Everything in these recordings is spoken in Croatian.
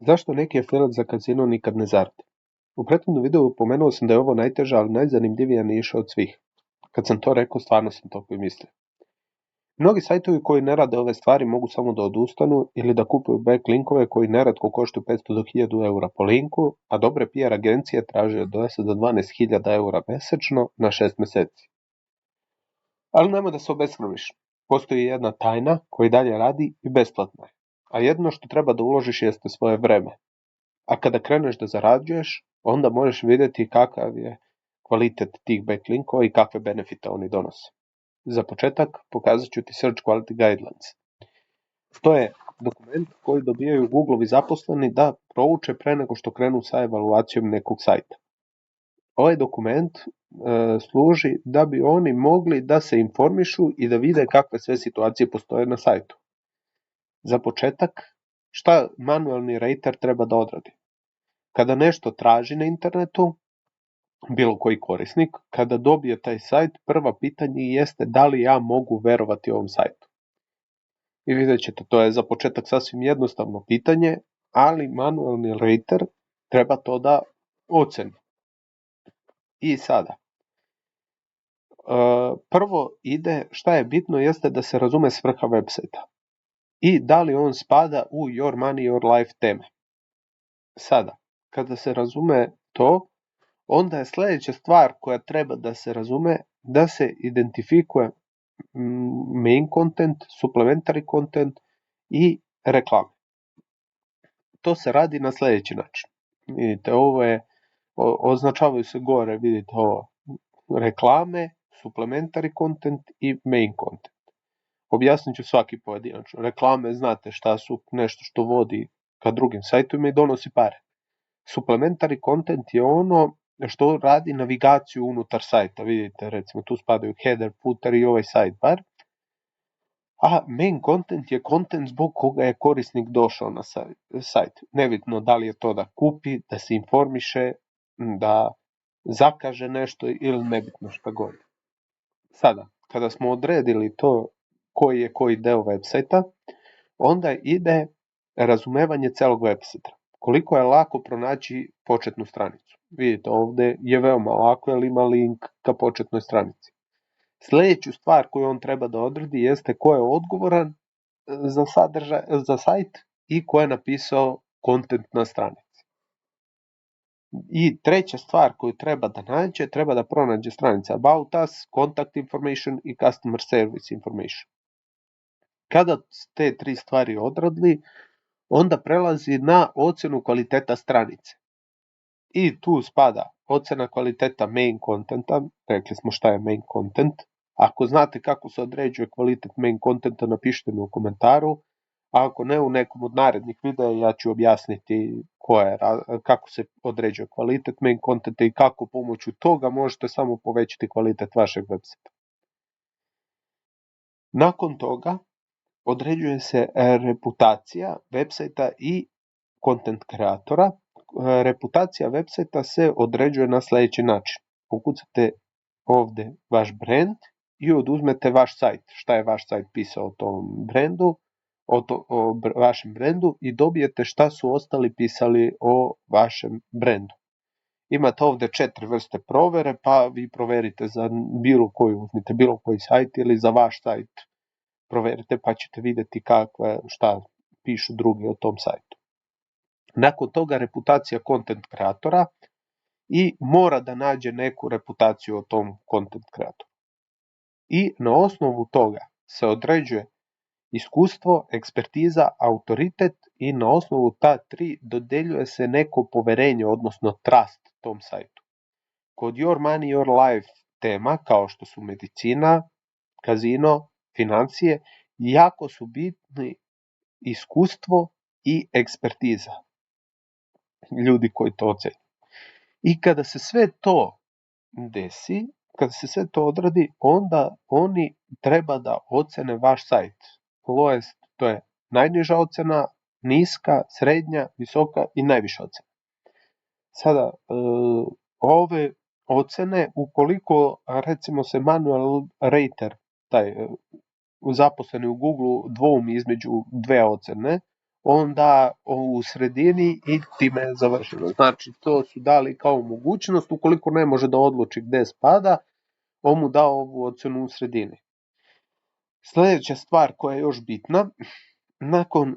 Zašto neki afilat za kazino nikad ne zaradi? U prethodnom videu pomenuo sam da je ovo najteža, ali najzanimljivija niša od svih. Kad sam to rekao, stvarno sam to mislio. Mnogi sajtovi koji ne rade ove stvari mogu samo da odustanu ili da kupuju backlinkove koji neretko koštuju 500 do 1000 eura po linku, a dobre PR agencije traže od 10 do 12.000 eura mesečno na 6 meseci. Ali nemoj da se obeshrabriš. Postoji jedna tajna koja i dalje radi i besplatna je. A jedno što treba da uložiš jeste svoje vreme. A kada kreneš da zarađuješ, onda možeš vidjeti kakav je kvalitet tih backlinkova i kakve benefite oni donose. Za početak pokazat ću ti Search Quality Guidelines. To je dokument koji dobijaju Googleovi zaposleni da prouče pre nego što krenu sa evaluacijom nekog sajta. Ovaj dokument služi da bi oni mogli da se informišu i da vide kakve sve situacije postoje na sajtu. Za početak, šta manualni rater treba da odradi? Kada nešto traži na internetu, bilo koji korisnik, kada dobije taj sajt, prva pitanje jeste da li ja mogu verovati ovom sajtu. I vidjet ćete, to je za početak sasvim jednostavno pitanje, ali manualni rater treba to da oceni. I sada, prvo ide, šta je bitno jeste da se razume svrha websajta i da li on spada u your money, your life teme. Sada, kada se razume to, onda je sljedeća stvar koja treba da se razume da se identifikuje main content, supplementary content i reklame. To se radi na sljedeći način. Vidite, ovo je, označavaju se gore, vidite ovo, reklame, supplementary content i main content. Objasnit ću svaki pojedinačno. Reklame, znate šta su, nešto što vodi ka drugim sajtovima i donosi pare. Supplementary content je ono što radi navigaciju unutar sajta. Vidite, recimo tu spadaju header, footer i ovaj sidebar. A main content je content zbog koga je korisnik došao na sajt. Nebitno da li je to da kupi, da se informiše, da zakaže nešto ili nebitno šta god. Sada, kada smo odredili to koji je koji deo websajta, onda ide razumevanje celog websajta. Koliko je lako pronaći početnu stranicu. Vidite, ovdje je veoma lako jer ima link ka početnoj stranici. Sljedeću stvar koju on treba da odredi jeste ko je odgovoran za sajt i ko je napisao content na stranici. I treća stvar koju treba da nađe, treba da pronađe stranice About Us, Contact Information i Customer Service Information. Kada te tri stvari odradili, onda prelazi na ocenu kvaliteta stranice. I tu spada ocena kvaliteta main contenta, rekli smo šta je main content. Ako znate kako se određuje kvalitet main contenta, napišite mi u komentaru. A ako ne, u nekom od narednih videa ja ću objasniti kako se određuje kvalitet main contenta i kako pomoću toga možete samo povećati kvalitet vašeg websajta. Nakon toga određuje se reputacija websajta i content kreatora. Reputacija websajta se određuje na sljedeći način. Ukucate ovdje vaš brand i oduzmete vaš sajt. Šta je vaš sajt pisao o tom brandu, o vašem brandu i dobijete šta su ostali pisali o vašem brandu. Imate ovdje 4 vrste provere, pa vi proverite za bilo koju, uzmite bilo koji sajt ili za vaš sajt proverite pa ćete vidjeti šta pišu drugi o tom sajtu. Nakon toga reputacija content kreatora i mora da nađe neku reputaciju o tom content kreatoru. I na osnovu toga se određuje iskustvo, ekspertiza, autoritet i na osnovu ta tri dodeljuje se neko poverenje, odnosno trust tom sajtu. Kod Your Money, Your Life tema, kao što su medicina, kazino, financije, jako su bitni iskustvo i ekspertiza ljudi koji to ocjenjuju. I kada se sve to desi, kada se sve to odradi, onda oni treba da ocene vaš sajt. Lowest, to je najniža ocena, niska, srednja, visoka i najviša ocena. Sada, ove ocene, ukoliko recimo se manual rater, taj zaposleni u Google dvoumi između dve ocene, on da u sredini i time je završeno. Znači, to su dali kao mogućnost, ukoliko ne može da odluči gde spada, on mu dao ovu ocenu u sredini. Sljedeća stvar koja je još bitna, nakon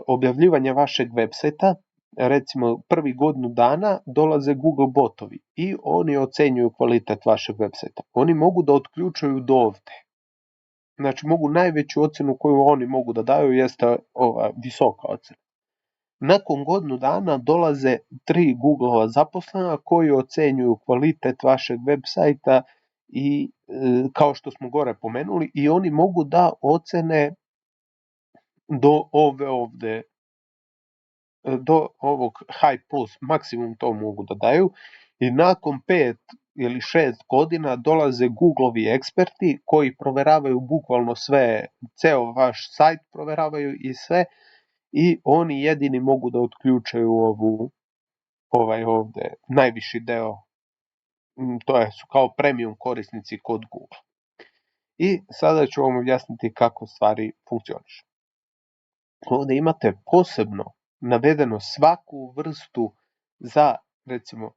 objavljivanja vašeg websajta, recimo prvi godinu dana, dolaze Google botovi i oni ocenjuju kvalitet vašeg websajta. Oni mogu da otključuju do ovde. Znači, mogu najveću ocenu koju oni mogu da daju jeste ova visoka ocena. Nakon godinu dana dolaze 3 Google-ova zaposlena koji ocenjuju kvalitet vašeg websajta i kao što smo gore pomenuli, i oni mogu da ocene do ove ovde, do ovog high plus, maksimum to mogu da daju, i nakon 5 ili 6 godina dolaze Google-ovi eksperti koji proveravaju bukvalno sve, ceo vaš sajt proveravaju i sve, i oni jedini mogu da otključaju ovaj ovde najviši deo, to je su kao premium korisnici kod Google. I sada ću vam objasniti kako stvari funkcionišu. Ovde imate posebno navedeno svaku vrstu za, recimo,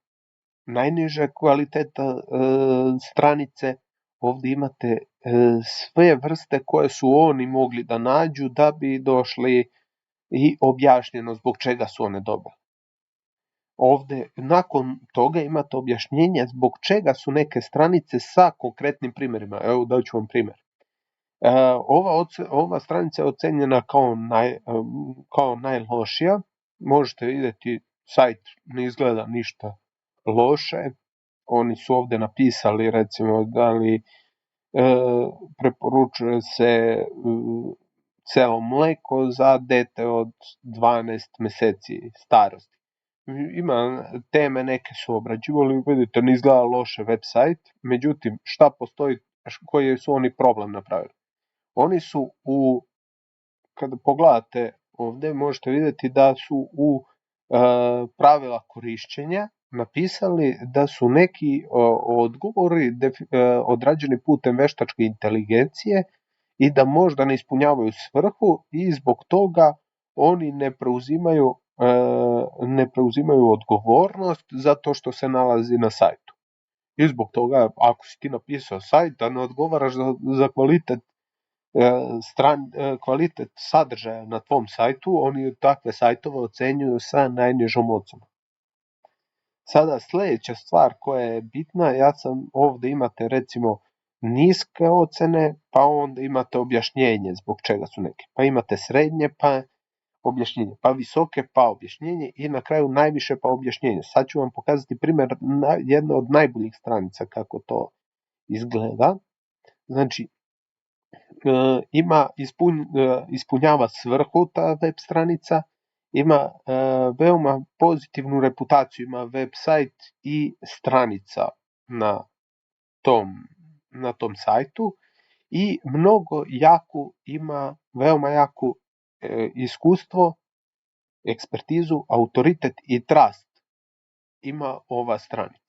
najniže kvaliteta stranice. Ovde imate sve vrste koje su oni mogli da nađu da bi došli i objašnjeno zbog čega su one dobre. Ovde nakon toga imate objašnjenje zbog čega su neke stranice sa konkretnim primjerima. Evo daću vam primjer. Ova stranica je ocenjena kao najlošija. Možete vidjeti, sajt ne izgleda ništa loše. Oni su ovde napisali, recimo, da li preporučuje se celo mleko za dete od 12 meseci starosti. Ima teme, neke su obrađivali, vidite, ne izgleda loše website, međutim, šta postoji, koji su oni problem napravili? Oni su kada pogledate ovde, možete vidjeti da su u pravila korišćenja napisali da su neki odgovori odrađeni putem veštačke inteligencije i da možda ne ispunjavaju svrhu i zbog toga oni ne preuzimaju odgovornost za to što se nalazi na sajtu. I zbog toga, ako si ti napisao sajt, da ne odgovaraš za kvalitet sadržaja na tvom sajtu, oni takve sajtove ocenjuju sa najnižom ocenom. Sada sljedeća stvar koja je bitna, ovde imate recimo niske ocene, pa onda imate objašnjenje zbog čega su neke, pa imate srednje, pa objašnjenje, pa visoke, pa objašnjenje i na kraju najviše, pa objašnjenje. Sad ću vam pokazati primjer jedne od najboljih stranica kako to izgleda. Znači, ispunjava svrhu ta web stranica, ima veoma pozitivnu reputaciju, ima website i stranica na tom sajtu i ima veoma jaku iskustvo, ekspertizu, autoritet i trust ima ova stranica.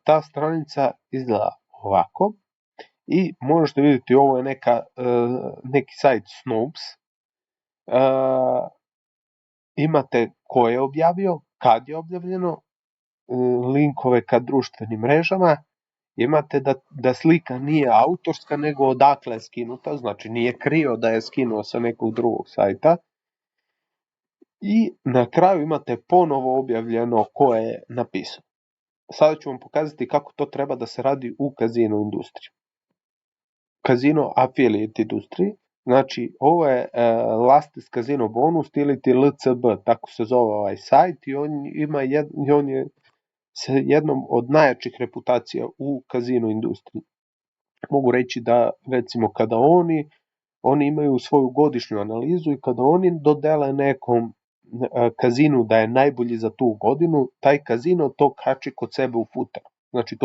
Ta stranica izgleda ovako i možete vidjeti, ovo je neki sajt Snopes. Imate ko je objavio, kad je objavljeno, linkove ka društvenim mrežama, imate da slika nije autorska nego odakle je skinuta, znači nije krio da je skinuo sa nekog drugog sajta. I na kraju imate ponovo objavljeno ko je napisao. Sada ću vam pokazati kako to treba da se radi u kazino industriji. Kazino affiliate industriji, znači ovo je Lastes Casino Bonus ili ti LCB, tako se zove ovaj sajt, i on je sa jednom od najjačih reputacija u kazino industriji. Mogu reći da, recimo, kada oni imaju svoju godišnju analizu i kada oni dodele nekom kazinu da je najbolji za tu godinu, taj kazino to kači kod sebe u footer. Znači,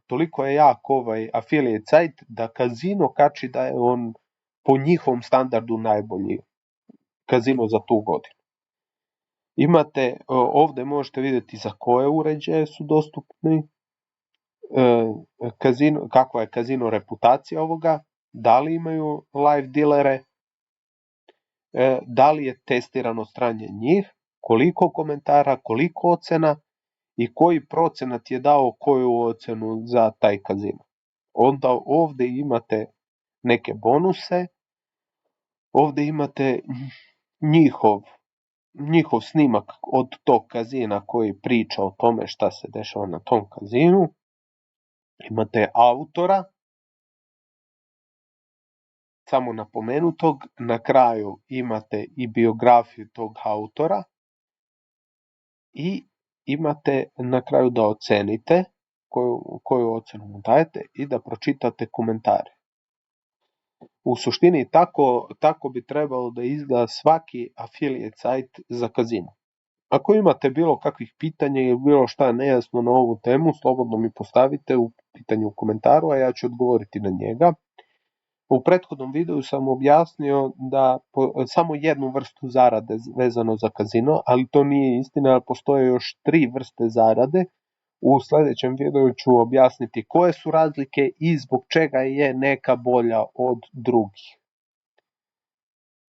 toliko je jak ovaj affiliate sajt da kazino kači da je on po njihovom standardu najbolji kazino za tu godinu. Imate, ovde možete vidjeti za koje uređaje su dostupni, kakva je kazino reputacija ovoga, da li imaju live dilere, da li je testirano stranje njih, koliko komentara, koliko ocena i koji procenat je dao koju ocenu za taj kazino. Onda ovdje imate neke bonuse, ovdje imate njihov snimak od tog kazina koji priča o tome šta se dešava na tom kazinu. Imate autora, samo napomenutog, na kraju imate i biografiju tog autora i imate na kraju da ocenite koju ocenu mu dajete i da pročitate komentare. U suštini tako bi trebalo da izgleda svaki affiliate site za kazino. Ako imate bilo kakvih pitanja ili bilo šta nejasno na ovu temu, slobodno mi postavite u pitanju u komentaru, a ja ću odgovoriti na njega. U prethodnom videu sam objasnio da samo jednu vrstu zarade vezano za kazino, ali to nije istina, postoje još 3 vrste zarade. U sljedećem videu ću objasniti koje su razlike i zbog čega je neka bolja od drugih.